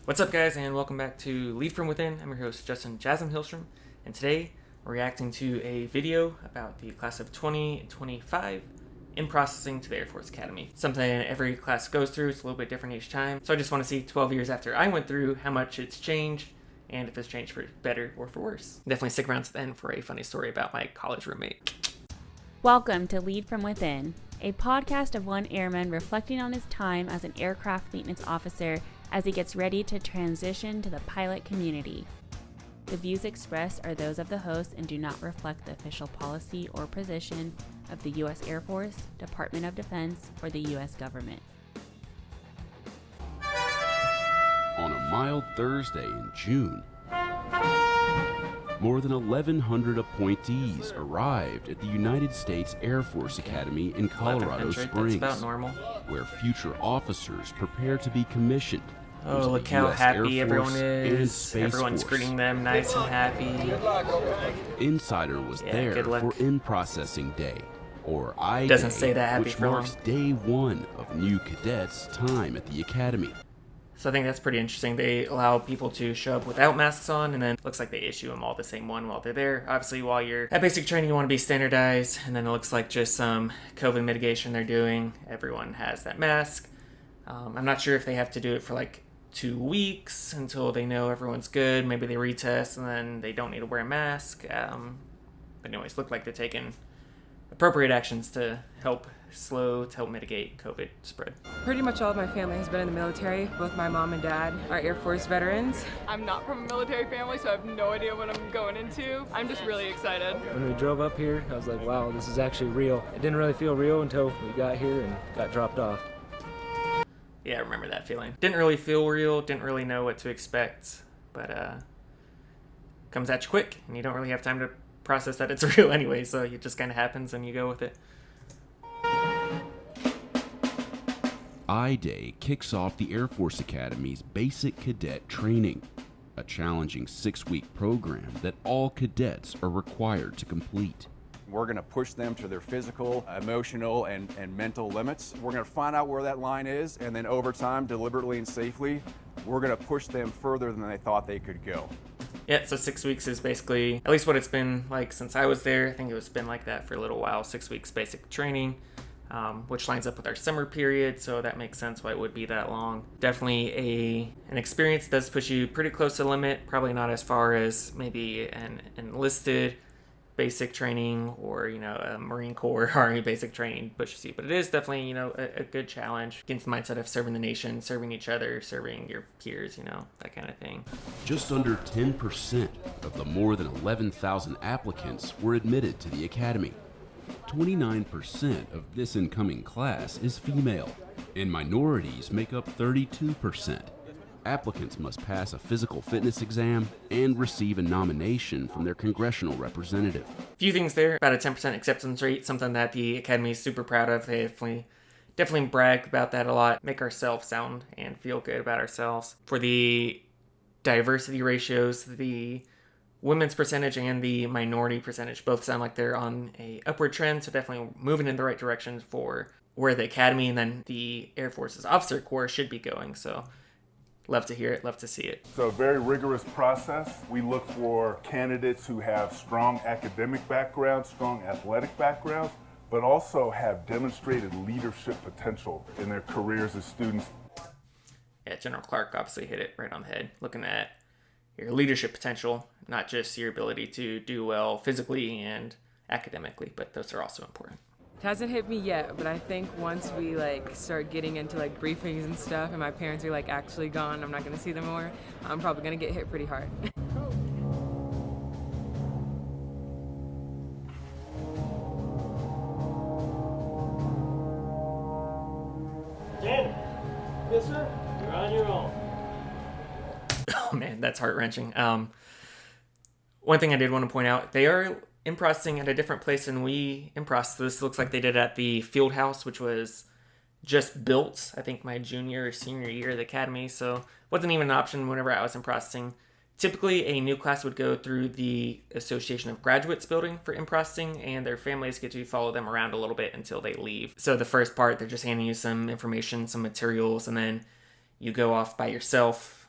What's up, guys, and welcome back to Lead From Within. I'm your host, Justin Jasmine Hillstrom, and today we're reacting to a video about the class of 2025 in processing to the Air Force Academy. Something every class goes through. It's a little bit different each time. So I just want to see 12 years after I went through how much it's changed and if it's changed for better or for worse. Definitely stick around to the end for a funny story about my college roommate. Welcome to Lead From Within, a podcast of one airman reflecting on his time as an aircraft maintenance officer as he gets ready to transition to the pilot community. The views expressed are those of the host and do not reflect the official policy or position of the U.S. Air Force, Department of Defense, or the U.S. government. On a mild Thursday in June, more than 1,100 appointees arrived at the United States Air Force Academy in Colorado Springs, That's about normal. where future officers prepare to be commissioned. Oh, look how happy everyone is. Everyone's greeting them nice and happy. Insider was there for in-processing day, or I Doesn't say that happy which for marks long. day one of new cadets' time at the academy. So I think that's pretty interesting. They allow people to show up without masks on, and then it looks like they issue them all the same one while they're there. Obviously, while you're at basic training, you want to be standardized, and then it looks like just some COVID mitigation they're doing. Everyone has that mask. I'm not sure if they have to do it for like 2 weeks until they know everyone's good. Maybe they retest, and then they don't need to wear a mask. But anyways, look like they're taking appropriate actions to help mitigate COVID spread. Pretty much all of my family has been in the military. Both my mom and dad are Air Force veterans. I'm not from a military family, so I have no idea what I'm going into. I'm just really excited. When we drove up here, I was like, wow, this is actually real. It didn't really feel real until we got here and got dropped off. Yeah, I remember that feeling. Didn't really feel real, didn't really know what to expect, but comes at you quick, and you don't really have time to process that it's real anyway, so it just kind of happens and you go with it. I-Day kicks off the Air Force Academy's basic cadet training, a challenging 6-week program that all cadets are required to complete. We're going to push them to their physical, emotional, and mental limits. We're going to find out where that line is, and then over time, deliberately and safely, we're going to push them further than they thought they could go. Yeah, so 6 weeks is basically, at least what it's been like since I was there. I think it's been like that for a little while, 6 weeks basic training, which lines up with our summer period, so that makes sense why it would be that long. Definitely an experience that does push you pretty close to the limit, probably not as far as maybe an enlisted basic training or, a Marine Corps Army basic training pushes you. But it is definitely, a good challenge against the mindset of serving the nation, serving each other, serving your peers, that kind of thing. Just under 10% of the more than 11,000 applicants were admitted to the academy. 29% of this incoming class is female, and minorities make up 32%. Applicants must pass a physical fitness exam and receive a nomination from their congressional representative. A few things there. About a 10% acceptance rate, something that the Academy is super proud of. They definitely brag about that a lot. Make ourselves sound and feel good about ourselves. For the diversity ratios, the women's percentage and the minority percentage both sound like they're on a upward trend, so definitely moving in the right direction for where the Academy and then the Air Force's Officer Corps should be going. So love to hear it, love to see it. So a very rigorous process. We look for candidates who have strong academic backgrounds, strong athletic backgrounds, but also have demonstrated leadership potential in their careers as students. Yeah, General Clark obviously hit it right on the head, looking at your leadership potential, not just your ability to do well physically and academically, but those are also important. It hasn't hit me yet, but I think once we start getting into briefings and stuff and my parents are actually gone, I'm not going to see them more, I'm probably going to get hit pretty hard. Jen, yes sir, you're on your own. Oh man, that's heart-wrenching. One thing I did want to point out, they are in processing at a different place than we in process. This looks like they did at the field house, which was just built, I think, my junior or senior year of the academy, so wasn't even an option whenever I was in processing. Typically, a new class would go through the Association of Graduates building for in-processing, and their families get to follow them around a little bit until they leave. So the first part, they're just handing you some information, some materials, and then you go off by yourself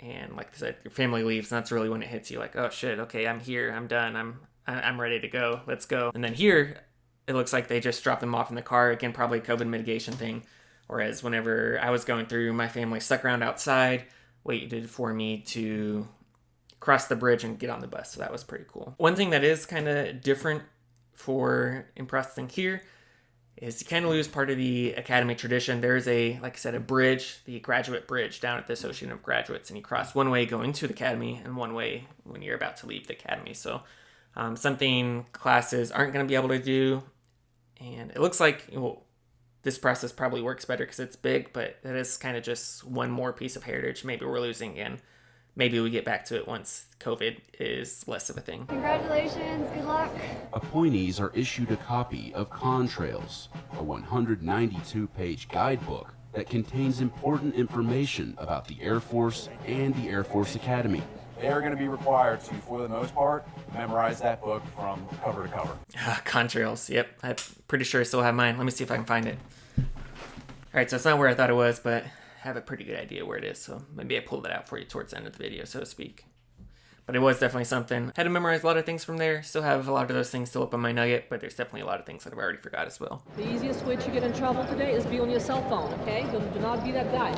And like I said, your family leaves, and that's really when it hits you. Like, oh shit, okay, I'm here, I'm done, I'm ready to go. Let's go. And then here, it looks like they just dropped them off in the car. Again, probably a COVID mitigation thing. Whereas whenever I was going through, my family stuck around outside, waited for me to cross the bridge and get on the bus. So that was pretty cool. One thing that is kind of different in processing here is you kind of lose part of the academy tradition. There's like I said, a bridge, the graduate bridge down at the Association of Graduates, and you cross one way going to the academy and one way when you're about to leave the academy. So something classes aren't going to be able to do. And it looks like this process probably works better because it's big, but it is kind of just one more piece of heritage maybe we're losing, and maybe we get back to it once COVID is less of a thing. Congratulations, good luck. Appointees are issued a copy of Contrails, a 192-page guidebook that contains important information about the Air Force and the Air Force Academy. They are going to be required to, for the most part, memorize that book from cover to cover. Contrails, yep. I'm pretty sure I still have mine. Let me see if I can find it. All right, so it's not where I thought it was, but I have a pretty good idea where it is, so maybe I pulled it out for you towards the end of the video, so to speak. But it was definitely something. Had to memorize a lot of things from there. Still have a lot of those things still up on my nugget, but there's definitely a lot of things that I've already forgot as well. The easiest way to get in trouble today is be on your cell phone, okay? Do not be that guy.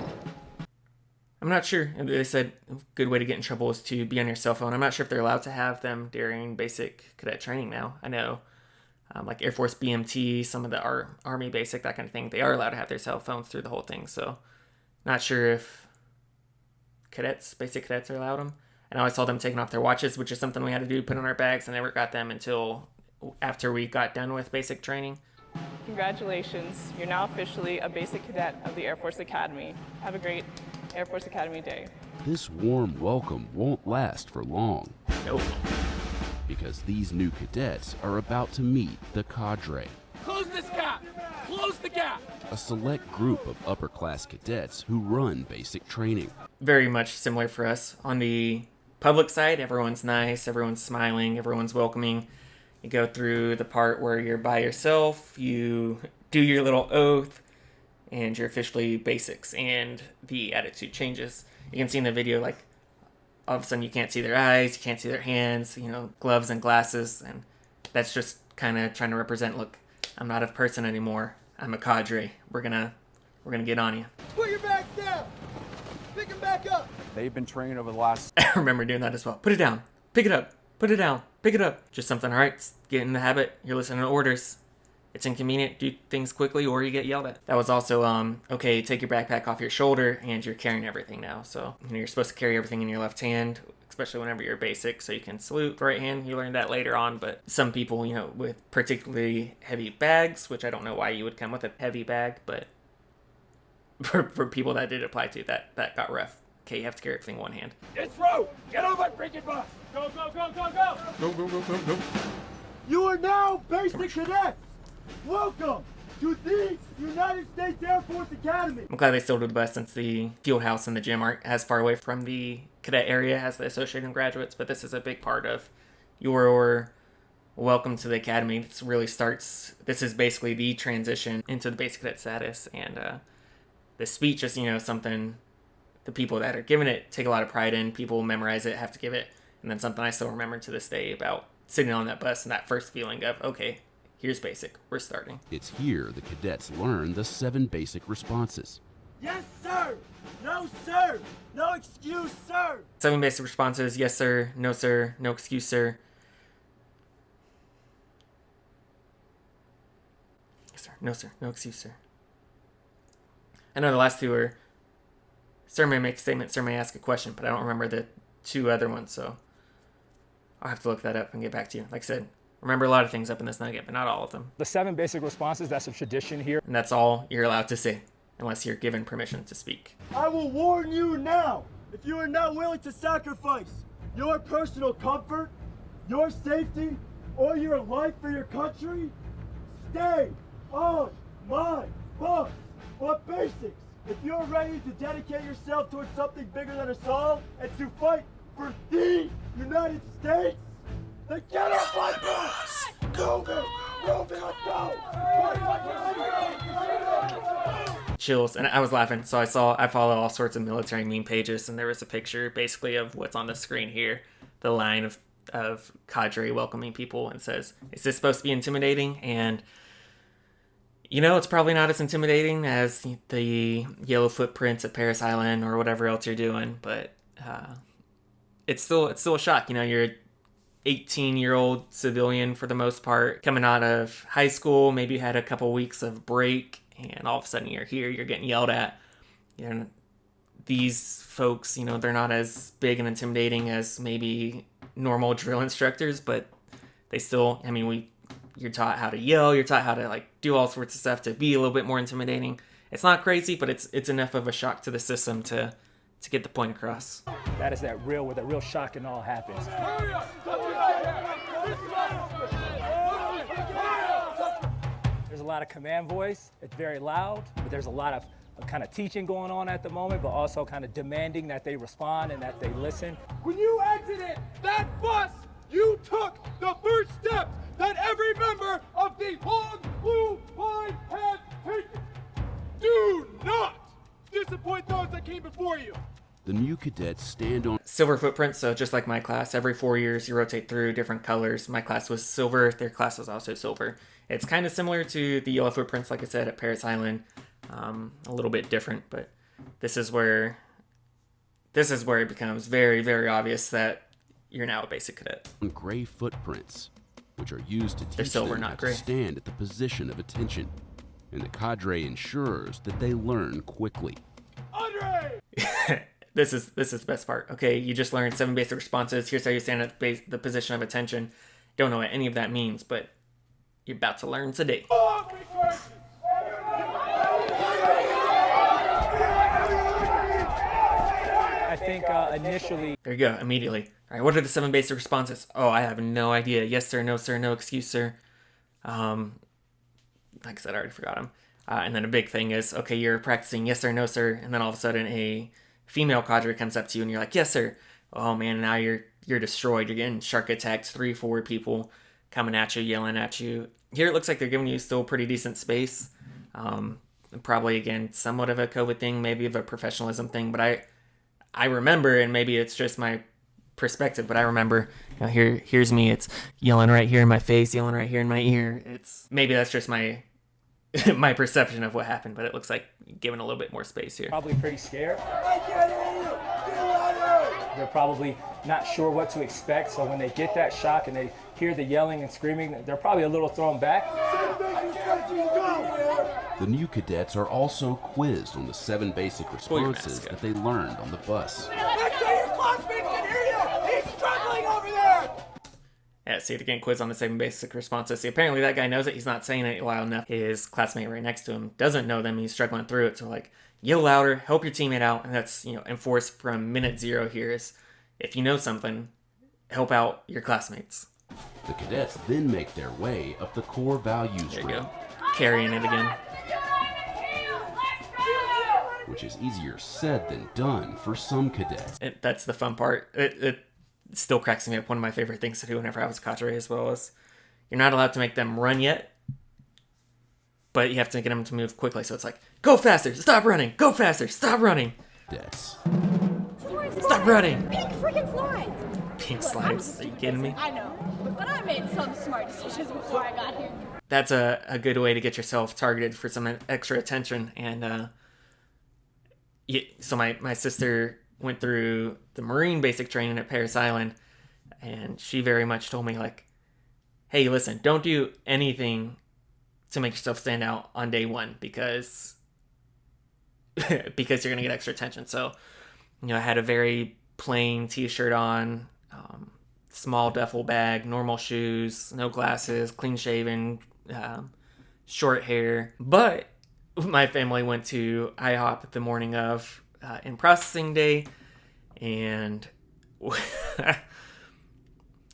I'm not sure. They said a good way to get in trouble is to be on your cell phone. I'm not sure if they're allowed to have them during basic cadet training now. I know like Air Force BMT, some of the Army basic, that kind of thing, they are allowed to have their cell phones through the whole thing. So not sure if basic cadets are allowed them. And I always saw them taking off their watches, which is something we had to do, put on our bags. I never got them until after we got done with basic training. Congratulations, you're now officially a basic cadet of the Air Force Academy. Have a great Air Force Academy Day. This warm welcome won't last for long. Nope. Because these new cadets are about to meet the cadre. Close this gap! Close the gap! A select group of upper-class cadets who run basic training. Very much similar for us. On the public side, everyone's nice, everyone's smiling, everyone's welcoming. You go through the part where you're by yourself, you do your little oath, and you're officially basics, and the attitude changes. You can see in the video, like, all of a sudden you can't see their eyes, you can't see their hands, gloves and glasses, and that's just kind of trying to represent, look, I'm not a person anymore, I'm a cadre. We're gonna get on you. Put your bags down! Pick them back up! They've been trained over the last... I remember doing that as well. Put it down, pick it up, put it down, pick it up. Just something, all right, get in the habit, you're listening to orders. It's inconvenient, do things quickly, or you get yelled at. That was also, okay, take your backpack off your shoulder, and you're carrying everything now. So, you're supposed to carry everything in your left hand, especially whenever you're basic, so you can salute with the right hand. You learned that later on, but some people, with particularly heavy bags, which I don't know why you would come with a heavy bag, but for people that did apply to, that got rough. Okay, you have to carry everything in one hand. It's row! Get on my freaking bus! Go, go, go, go, go! Go, go, go, go, go. You are now basic cadets! Welcome to the United States Air Force Academy. I'm glad they still do the bus since the field house and the gym aren't as far away from the cadet area as the Associated Graduates, but this is a big part of your welcome to the academy. This is basically the transition into the basic cadet status, and the speech is, something the people that are giving it take a lot of pride in. People memorize it, have to give it, and then something I still remember to this day about sitting on that bus and that first feeling of, okay, here's basic. We're starting. It's here the cadets learn the 7 basic responses. Yes, sir! No, sir! No excuse, sir! 7 basic responses. Yes, sir. No, sir. No excuse, sir. Yes, sir. No, sir. No excuse, sir. I know the last 2 are sir may make a statement, sir may ask a question, but I don't remember the 2 other ones, so I'll have to look that up and get back to you. Like I said, remember a lot of things up in this nugget, but not all of them. The 7 basic responses, that's a tradition here. And that's all you're allowed to say, unless you're given permission to speak. I will warn you now, if you are not willing to sacrifice your personal comfort, your safety, or your life for your country, stay on my bus. But basics, if you're ready to dedicate yourself towards something bigger than us all, and to fight for the United States, then get off my bus! Move it! Move it! Let's go! chills. And I was laughing. So I follow all sorts of military meme pages, and there was a picture basically of what's on the screen here. The line of cadre welcoming people and says, is this supposed to be intimidating? And it's probably not as intimidating as the yellow footprints at Paris Island or whatever else you're doing, but it's still a shock. You're an 18-year-old civilian for the most part, coming out of high school, maybe you had a couple weeks of break, and all of a sudden you're here, you're getting yelled at. These folks, they're not as big and intimidating as maybe normal drill instructors, but they still, you're taught how to yell, you're taught how to do all sorts of stuff to be a little bit more intimidating. It's not crazy, but it's enough of a shock to the system to get the point across. That is where the real shock and all happens. There's a lot of command voice. It's very loud, but there's a lot of kind of teaching going on at the moment, but also kind of demanding that they respond and that they listen. When you exited that bus, you took the first step that every member of the long blue line has taken. Do not disappoint those that came before you. The new cadets stand on silver footprints, so just like my class, every 4 years you rotate through different colors. My class was silver, their class was also silver. It's kind of similar to the yellow footprints, like I said, at Paris Island. A little bit different, but this is where it becomes very, very obvious that you're now a basic cadet. Gray footprints, which are used to teach They're silver, them not how gray. to stand at the position of attention, and the cadre ensures that they learn quickly. Andre! This is the best part. Okay, you just learned 7 basic responses. Here's how you stand at the position of attention. Don't know what any of that means, but you're about to learn today. I think initially... There you go, immediately. All right, what are the 7 basic responses? Oh, I have no idea. Yes, sir, no excuse, sir. Like I said, I already forgot them. And then a big thing is, okay, you're practicing yes, sir, no, sir. And then all of a sudden a female cadre comes up to you and you're like, yes, sir. Oh, man, now you're destroyed. You're getting shark attacked, 3-4 people coming at you, yelling at you. Here it looks like they're giving you still pretty decent space. Probably, again, somewhat of a COVID thing, maybe of a professionalism thing. But I remember, and maybe it's just my perspective, but I remember, here's me. It's yelling right here in my face, yelling right here in my ear. Maybe that's just my my perception of what happened, but it looks like given a little bit more space here. Probably pretty scared. They're probably not sure what to expect, so when they get that shock and they hear the yelling and screaming, they're probably a little thrown back. The new cadets are also quizzed on the 7 basic responses that they learned on the bus. Make sure your classmates can hear you! He's struggling over there! Yeah, see, they're getting quizzed on the 7 basic responses. See, apparently that guy knows it. He's not saying it loud enough. His classmate right next to him doesn't know them. He's struggling through it. So, yell louder, help your teammate out. And that's, enforced from minute 0 here is if you know something, help out your classmates. The cadets then make their way up the core values There you rail. go. Carrying it again. Which is easier said than done for some cadets. That's the fun part. It still cracks me up. One of my favorite things to do whenever I was cadre as well is you're not allowed to make them run yet, but you have to get them to move quickly. So it's like, go faster, stop running, go faster, stop running. Cadets. Stop running. Pink freaking slides. Pink slides, are you kidding me? I know, but I made some smart decisions before I got here. That's a good way to get yourself targeted for some extra attention. And so my sister went through the Marine basic training at Paris Island, and she very much told me, hey, listen, don't do anything to make yourself stand out on day 1 because you're going to get extra attention. So, I had a very plain t-shirt on, small duffel bag, normal shoes, no glasses, clean shaven, short hair. But my family went to IHOP the morning of in processing day, and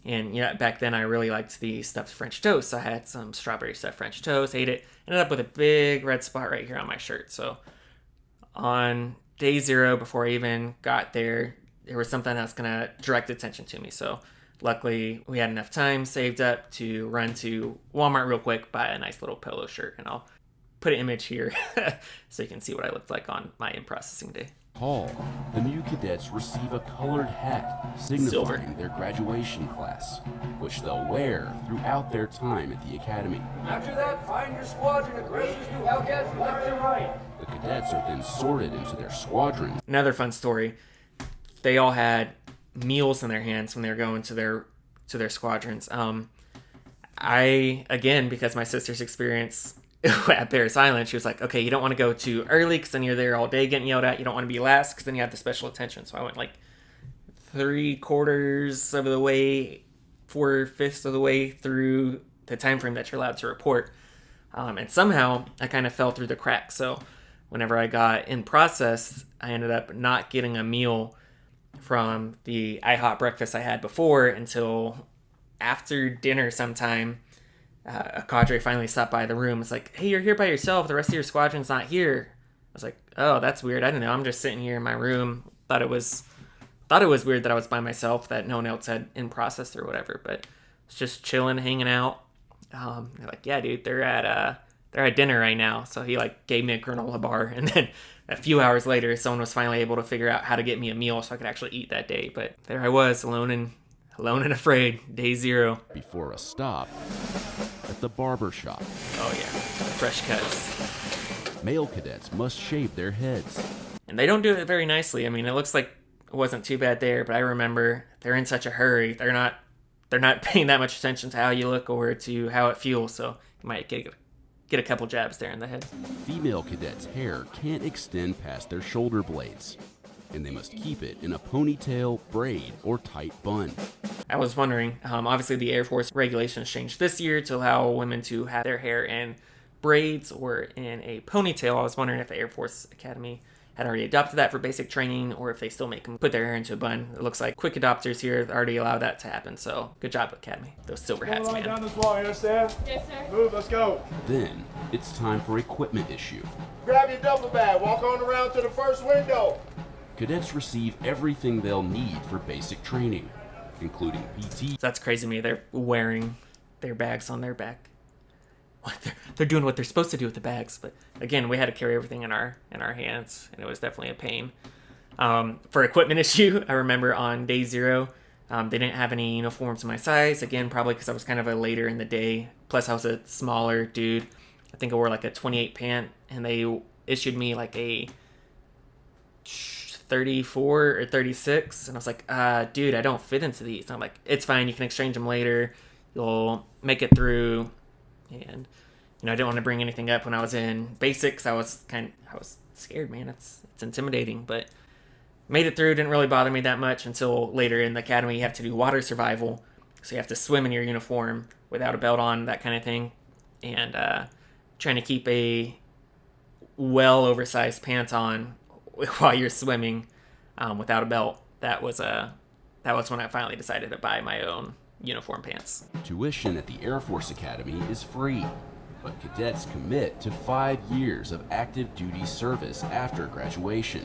back then I really liked the stuffed French toast. So I had some strawberry stuffed French toast, ate it, ended up with a big red spot right here on my shirt. So on day 0, before I even got there was something that was gonna direct attention to me. So luckily we had enough time saved up to run to Walmart real quick, buy a nice little polo shirt, and I'll put an image here so you can see what I looked like on my in-processing day. Hall, the new cadets receive a colored hat signifying their graduation class, which they'll wear throughout their time at the academy. After that, find your squadron aggressors through Hellcats left to right. The cadets are then sorted into their squadrons. Another fun story, they all had meals in their hands when they were going to their squadrons. I, again, because my sister's experience at Bears Island, she was like, okay, you don't want to go too early because then you're there all day getting yelled at. You don't want to be last because then you have the special attention. So I went like 3/4 of the way, 4/5 of the way through the time frame that you're allowed to report. And somehow I kind of fell through the cracks. So whenever I got in process, I ended up not getting a meal from the IHOP breakfast I had before until after dinner sometime. A cadre finally stopped by the room. It's like, hey, you're here by yourself. The rest of your squadron's not here. I was like, oh, that's weird. I don't know. I'm just sitting here in my room. Thought it was weird that I was by myself, that no one else had in process or whatever. But it's just chilling, hanging out. They're like, yeah, dude, they're at dinner right now. So he like gave me a granola bar, and then a few hours later, someone was finally able to figure out how to get me a meal so I could actually eat that day. But there I was, alone and afraid, day 0. Before a stop at the barber shop. Oh yeah, fresh cuts. Male cadets must shave their heads. And they don't do it very nicely. I mean, it looks like it wasn't too bad there, but I remember they're in such a hurry. They're not paying that much attention to how you look or to how it feels, so you might get a couple jabs there in the head. Female cadets' hair can't extend past their shoulder blades, and they must keep it in a ponytail, braid, or tight bun. I was wondering, obviously the Air Force regulations changed this year to allow women to have their hair in braids or in a ponytail. I was wondering if the Air Force Academy had already adopted that for basic training or if they still make them put their hair into a bun. It looks like quick adopters here already allow that to happen, so good job, Academy. Those silver hats, man. Down this wall, you understand? Yes, sir. Move, let's go. Then, it's time for equipment issue. Grab your duffel bag, walk on around to the first window. Cadets receive everything they'll need for basic training, including PT. That's crazy to me. They're wearing their bags on their back. They're doing what they're supposed to do with the bags, but again, we had to carry everything in our hands, and it was definitely a pain. For equipment issue, I remember on day 0, they didn't have any uniforms in my size. Again, probably because I was kind of a later in the day. Plus, I was a smaller dude. I think I wore like a 28 pant, and they issued me like a 34 or 36, and I was like, dude, I don't fit into these. And I'm like, it's fine, you can exchange them later, you'll make it through. And I didn't want to bring anything up when I was in basics. I was scared, man. It's intimidating, but made it through. Didn't really bother me that much until later in the academy. You have to do water survival, so you have to swim in your uniform without a belt on, that kind of thing, and trying to keep a well oversized pants on while you're swimming without a belt. That was when I finally decided to buy my own uniform pants. Tuition at the Air Force Academy is free, but cadets commit to 5 years of active duty service after graduation.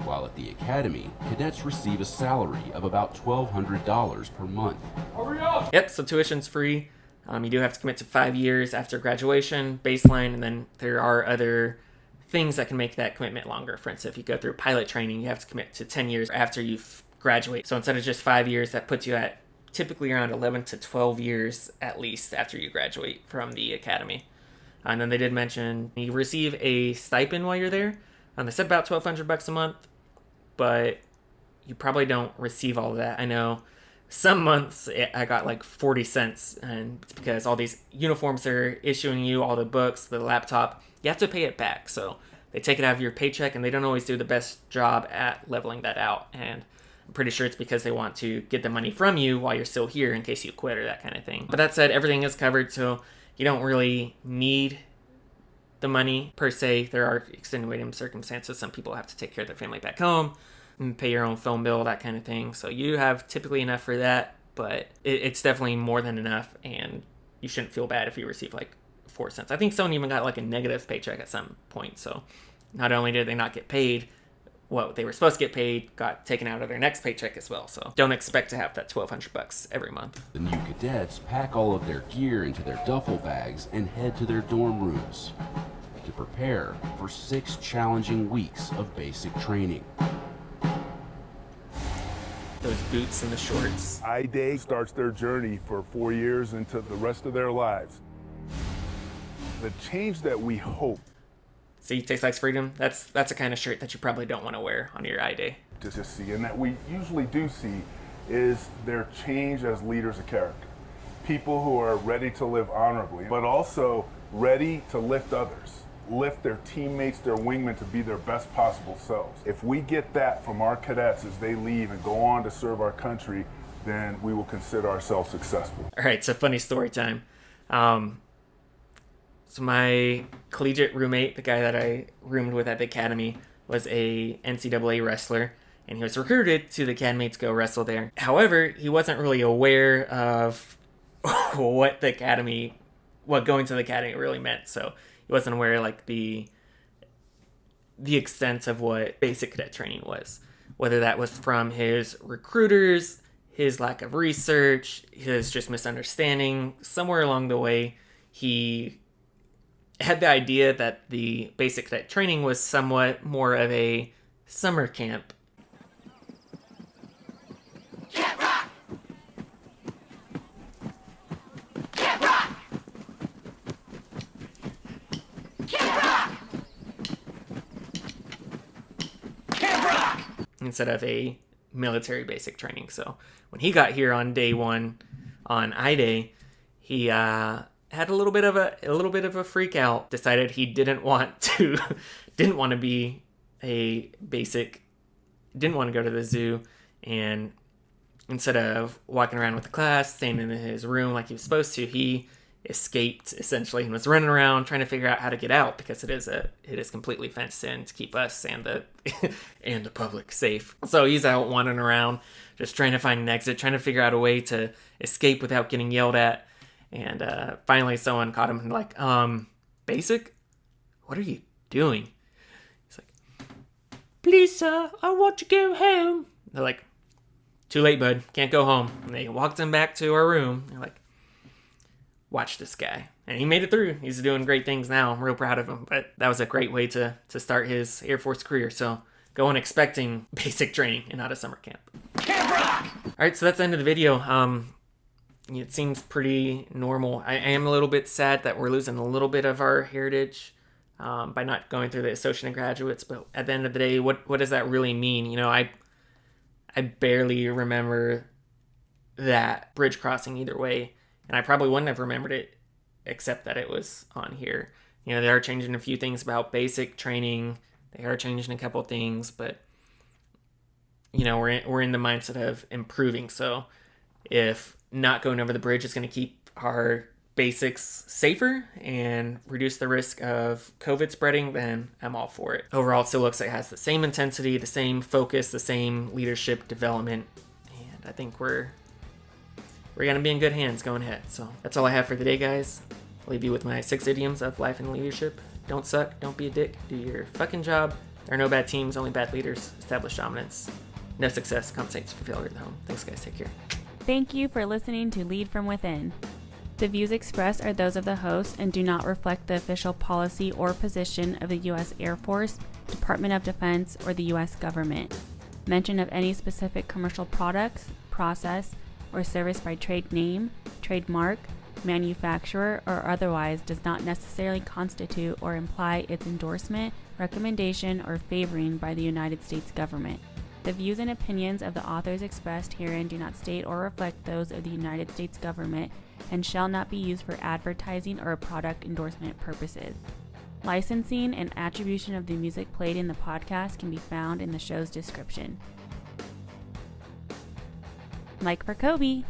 While at the academy, cadets receive a salary of about $1,200 per month. Hurry up! Yep, so tuition's free. You do have to commit to 5 years after graduation, baseline, and then there are other things that can make that commitment longer. For instance, if you go through pilot training, you have to commit to 10 years after you graduate. So instead of just 5 years, that puts you at typically around 11 to 12 years at least after you graduate from the academy. And then they did mention you receive a stipend while you're there. They said about $1,200 a month, but you probably don't receive all of that. I know some months I got like 40 cents, and it's because all these uniforms they're issuing you, all the books, the laptop, you have to pay it back. So they take it out of your paycheck, and they don't always do the best job at leveling that out. And I'm pretty sure it's because they want to get the money from you while you're still here in case you quit or that kind of thing. But that said, everything is covered, so you don't really need the money per se. There are extenuating circumstances. Some people have to take care of their family back home and pay your own phone bill, that kind of thing. So you have typically enough for that, but it's definitely more than enough, and you shouldn't feel bad if you receive like 4 cents. I think someone even got like a negative paycheck at some point. So not only did they not get paid what they were supposed to get paid, got taken out of their next paycheck as well. So don't expect to have that $1,200 every month. The new cadets pack all of their gear into their duffel bags and head to their dorm rooms. to prepare for 6 challenging weeks of basic training. Those boots and the shorts. I-Day starts their journey for 4 years into the rest of their lives. The change that we hope. See, Tastes Like Freedom, that's a kind of shirt that you probably don't want to wear on your I-Day. To see, and that we usually do see, is their change as leaders of character. People who are ready to live honorably, but also ready to lift others, lift their teammates, their wingmen to be their best possible selves. If we get that from our cadets as they leave and go on to serve our country, then we will consider ourselves successful. All right, so funny story time. So my collegiate roommate, the guy that I roomed with at the academy, was a NCAA wrestler, and he was recruited to the academy to go wrestle there. However, he wasn't really aware of what going to the academy really meant. So he wasn't aware like the extent of what basic cadet training was, whether that was from his recruiters, his lack of research, his just misunderstanding. Somewhere along the way, he had the idea that the basic cadet training was somewhat more of a summer camp. Camp Rock! Camp Rock! Camp Rock! Camp Rock! Instead of a military basic training. So when he got here on day one on I-Day, he had a little bit of a freak out. Decided he didn't want to be a basic, didn't want to go to the zoo, and instead of walking around with the class, staying in his room like he was supposed to, he escaped essentially and was running around trying to figure out how to get out, because it is completely fenced in to keep us and the and the public safe. So he's out wandering around just trying to find an exit, trying to figure out a way to escape without getting yelled at. And finally someone caught him and like, basic, what are you doing? He's like, please sir, I want to go home. They're like, too late, bud, can't go home. And they walked him back to our room. They're like, watch this guy. And he made it through. He's doing great things now. I'm real proud of him. But that was a great way to start his Air Force career. So go in expecting basic training and not a summer camp. Camp Rock! Alright, so that's the end of the video. It seems pretty normal. I am a little bit sad that we're losing a little bit of our heritage by not going through the associate graduates. But at the end of the day, what does that really mean? You know, I barely remember that bridge crossing either way. And I probably wouldn't have remembered it except that it was on here. You know, they are changing a few things about basic training. They are changing a couple things, but you know, we're in the mindset of improving. So if not going over the bridge is going to keep our basics safer and reduce the risk of COVID spreading, then I'm all for it. Overall, it still looks like it has the same intensity, the same focus, the same leadership development, and I think we're going to be in good hands going ahead. So that's all I have for today, guys. I'll leave you with my 6 idioms of life and leadership. Don't suck, don't be a dick, do your fucking job. There are no bad teams, only bad leaders. Establish dominance. No success compensates for failure at home. Thanks, guys. Take care. Thank you for listening to Lead From Within. The views expressed are those of the host and do not reflect the official policy or position of the U.S. Air Force, Department of Defense, or the U.S. government. Mention of any specific commercial products, process, or service by trade name, trademark, manufacturer, or otherwise does not necessarily constitute or imply its endorsement, recommendation, or favoring by the United States government. The views and opinions of the authors expressed herein do not state or reflect those of the United States government and shall not be used for advertising or product endorsement purposes. Licensing and attribution of the music played in the podcast can be found in the show's description. Like for Kobe.